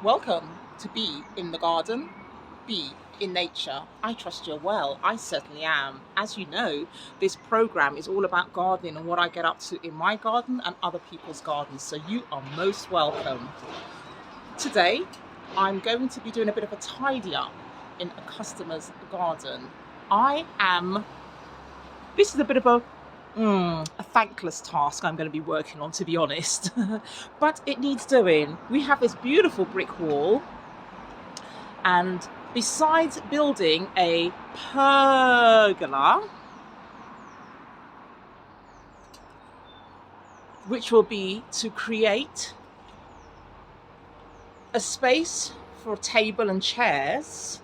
Welcome to Be in the Garden, Be in Nature. I trust you're well. I certainly am. As you know, this program is all about gardening and what I get up to in my garden and other people's gardens. So you are most welcome. Today, I'm going to be doing a bit of a tidy up in a customer's garden. This is a bit of a thankless task I'm going to be working on, to be honest, but it needs doing. We have this beautiful brick wall, and besides building a pergola, which will be to create a space for a table and chairs,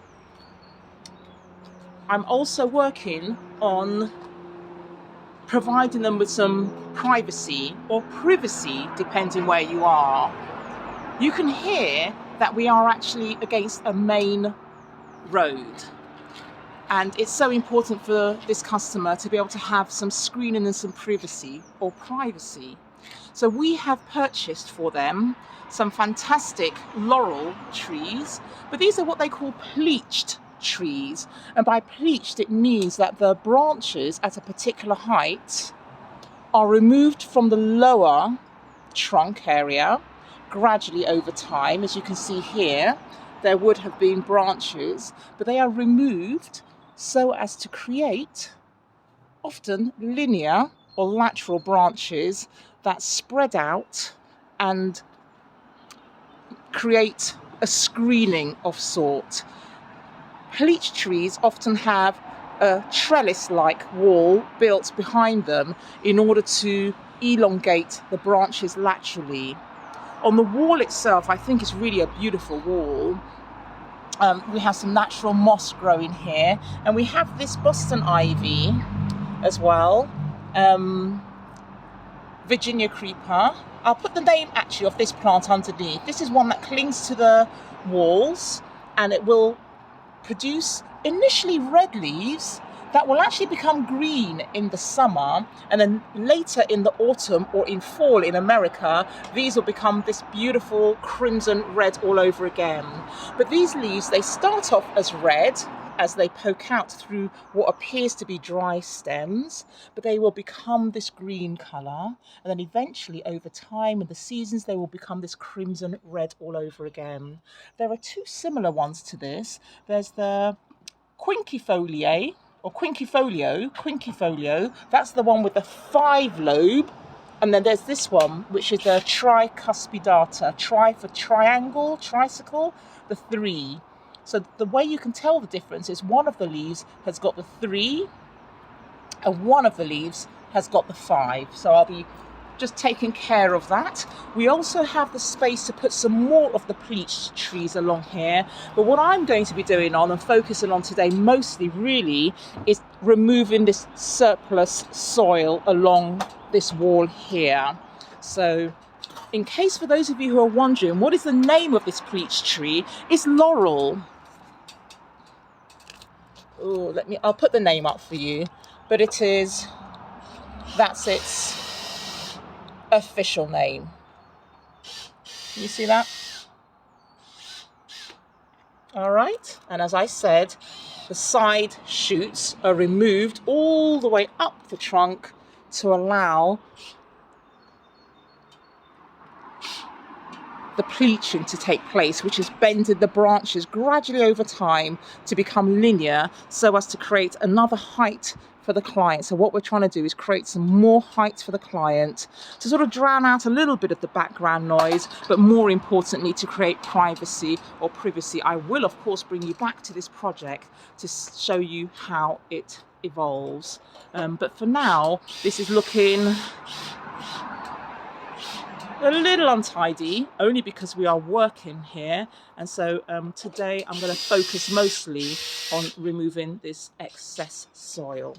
I'm also working on providing them with some privacy or privacy, depending where you are. You can hear that we are actually against a main road, and it's so important for this customer to be able to have some screening and some privacy or privacy. So we have purchased for them some fantastic laurel trees, but these are what they call pleached trees, and by pleached it means that the branches at a particular height are removed from the lower trunk area gradually over time. As you can see here, there would have been branches, but they are removed so as to create often linear or lateral branches that spread out and create a screening of sort. Pleached trees often have a trellis-like wall built behind them in order to elongate the branches laterally. On the wall itself, I think it's really a beautiful wall. We have some natural moss growing here, and we have this Boston ivy as well, Virginia creeper. I'll put the name actually of this plant underneath. This is one that clings to the walls, and it will produce initially red leaves that will actually become green in the summer, and then later in the autumn or in fall in America, these will become this beautiful crimson red all over again. But these leaves, they start off as red as they poke out through what appears to be dry stems, but they will become this green colour, and then eventually over time in the seasons they will become this crimson red all over again. There are two similar ones to this. There's the quinquefolia, or quinquefolio, that's the one with the 5 lobe, and then there's this one which is the tricuspidata, tri for triangle, tricycle, the 3. So the way you can tell the difference is one of the leaves has got the 3 and one of the leaves has got the 5. So I'll be just taking care of that. We also have the space to put some more of the pleached trees along here, but what I'm going to be doing on and focusing on today mostly really is removing this surplus soil along this wall here. So in case for those of you who are wondering what is the name of this pleached tree, it's laurel. Oh, I'll put the name up for you, but that's its official name. Can you see that? All right, and as I said, the side shoots are removed all the way up the trunk to allow the pleaching to take place, which has bended the branches gradually over time to become linear so as to create another height for the client. So what we're trying to do is create some more height for the client to sort of drown out a little bit of the background noise, but more importantly to create privacy or privacy. I will of course bring you back to this project to show you how it evolves, but for now this is looking a little untidy, only because we are working here, and so today I'm going to focus mostly on removing this excess soil.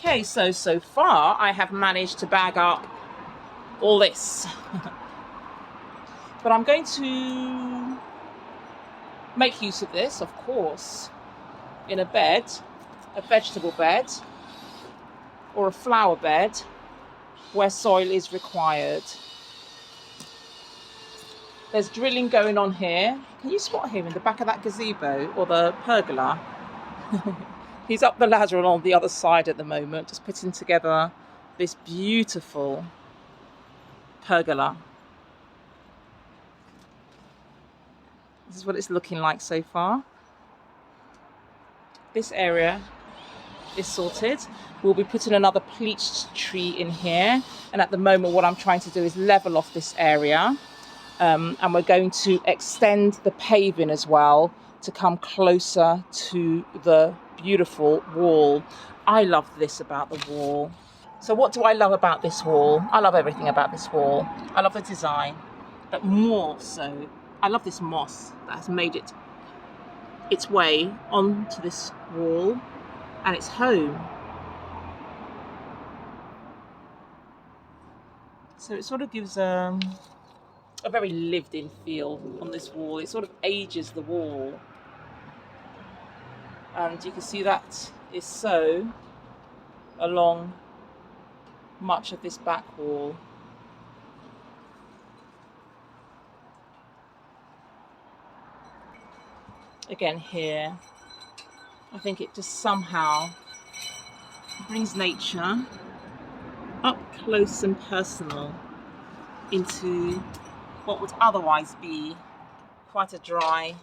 Okay, so far I have managed to bag up all this. But I'm going to make use of this, of course, in a bed, a vegetable bed, or a flower bed where soil is required. There's drilling going on here. Can you spot him in the back of that gazebo or the pergola? He's up the ladder and on the other side at the moment, just putting together this beautiful pergola. This is what it's looking like so far. This area is sorted. We'll be putting another pleached tree in here. And at the moment, what I'm trying to do is level off this area. And we're going to extend the paving as well to come closer to the beautiful wall. I love this about the wall. So what do I love about this wall? I love everything about this wall. I love the design, but more so, I love this moss that has made its way onto this wall and its home. So it sort of gives a very lived-in feel on this wall. It sort of ages the wall. And you can see that is so along much of this back wall. Again here, I think it just somehow brings nature up close and personal into what would otherwise be quite a dry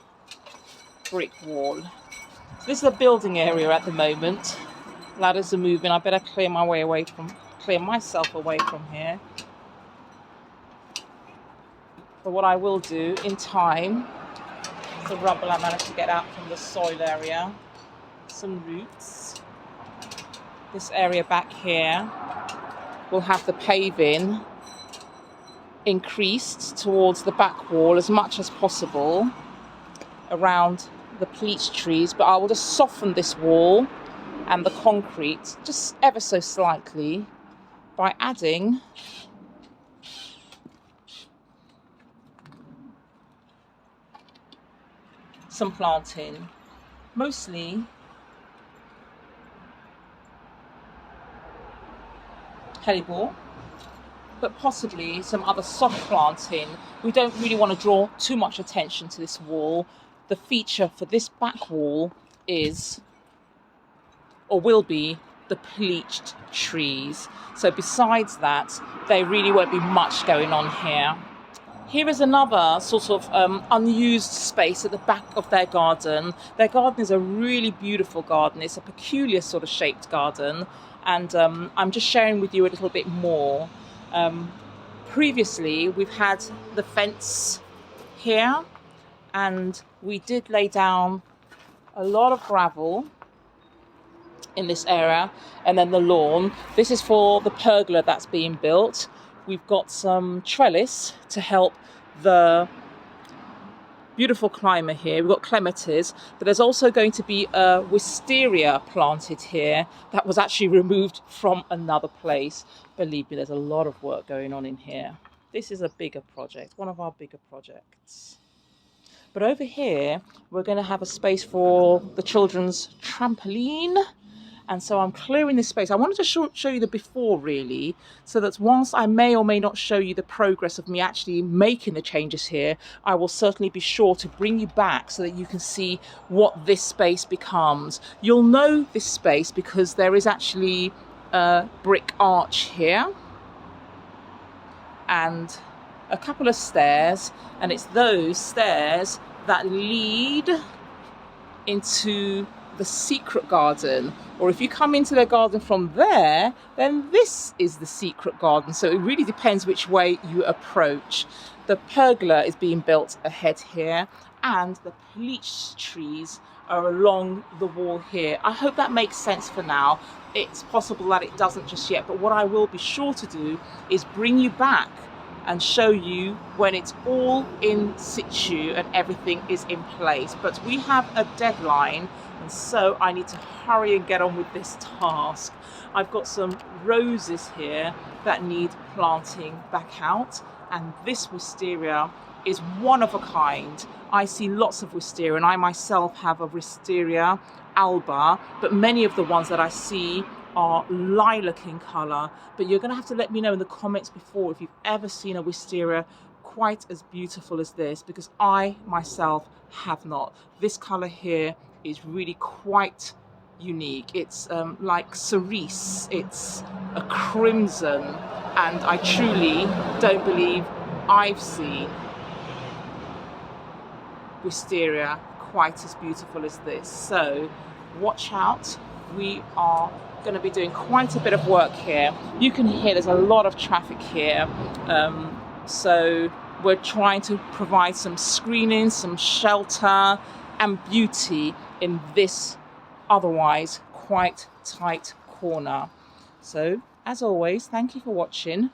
brick wall. So this is a building area at the moment. Ladders are moving. I better clear myself away from here. But what I will do in time, the rubble I managed to get out from the soil area, some roots. This area back here will have the paving increased towards the back wall as much as possible around the pleached trees, but I will just soften this wall and the concrete just ever so slightly by adding some planting, mostly hellebore, but possibly some other soft planting. We don't really want to draw too much attention to this wall. The feature for this back wall is, or will be, the pleached trees. So besides that, there really won't be much going on here. Here is another sort of unused space at the back of their garden. Their garden is a really beautiful garden. It's a peculiar sort of shaped garden. And I'm just sharing with you a little bit more. Previously, we've had the fence here, and we did lay down a lot of gravel in this area, and then the lawn. This is for the pergola that's being built. We've got some trellis to help the beautiful climber here. We've got clematis, but there's also going to be a wisteria planted here that was actually removed from another place. Believe me, there's a lot of work going on in here. This is a bigger project, one of our bigger projects. But over here, we're going to have a space for the children's trampoline. And so I'm clearing this space. I wanted to show you the before, really, so that whilst I may or may not show you the progress of me actually making the changes here, I will certainly be sure to bring you back so that you can see what this space becomes. You'll know this space because there is actually a brick arch here and a couple of stairs, and it's those stairs that lead into the secret garden, or if you come into their garden from there, then this is the secret garden. So it really depends which way you approach. The pergola is being built ahead here, and the pleached trees are along the wall here. I hope that makes sense for now. It's possible that it doesn't just yet, but what I will be sure to do is bring you back and show you when it's all in situ and everything is in place. But we have a deadline, and so I need to hurry and get on with this task. I've got some roses here that need planting back out, and this wisteria is one of a kind. I see lots of wisteria, and I myself have a wisteria alba, but many of the ones that I see are lilac in colour. But you're going to have to let me know in the comments before if you've ever seen a wisteria quite as beautiful as this, because I myself have not. This colour here is really quite unique. It's like cerise, it's a crimson, and I truly don't believe I've seen wisteria quite as beautiful as this. So watch out, we are going to be doing quite a bit of work here. You can hear there's a lot of traffic here, so we're trying to provide some screening, some shelter and beauty in this otherwise quite tight corner. So as always, thank you for watching.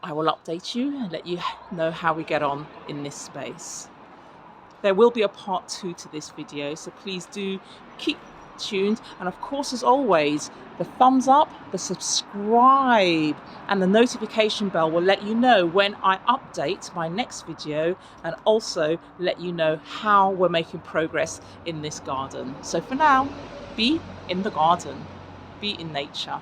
I will update you and let you know how we get on in this space. There will be a part 2 to this video, so please do keep tuned. And of course, as always, the thumbs up, the subscribe, and the notification bell will let you know when I update my next video, and also let you know how we're making progress in this garden. So for now, be in the garden, be in nature.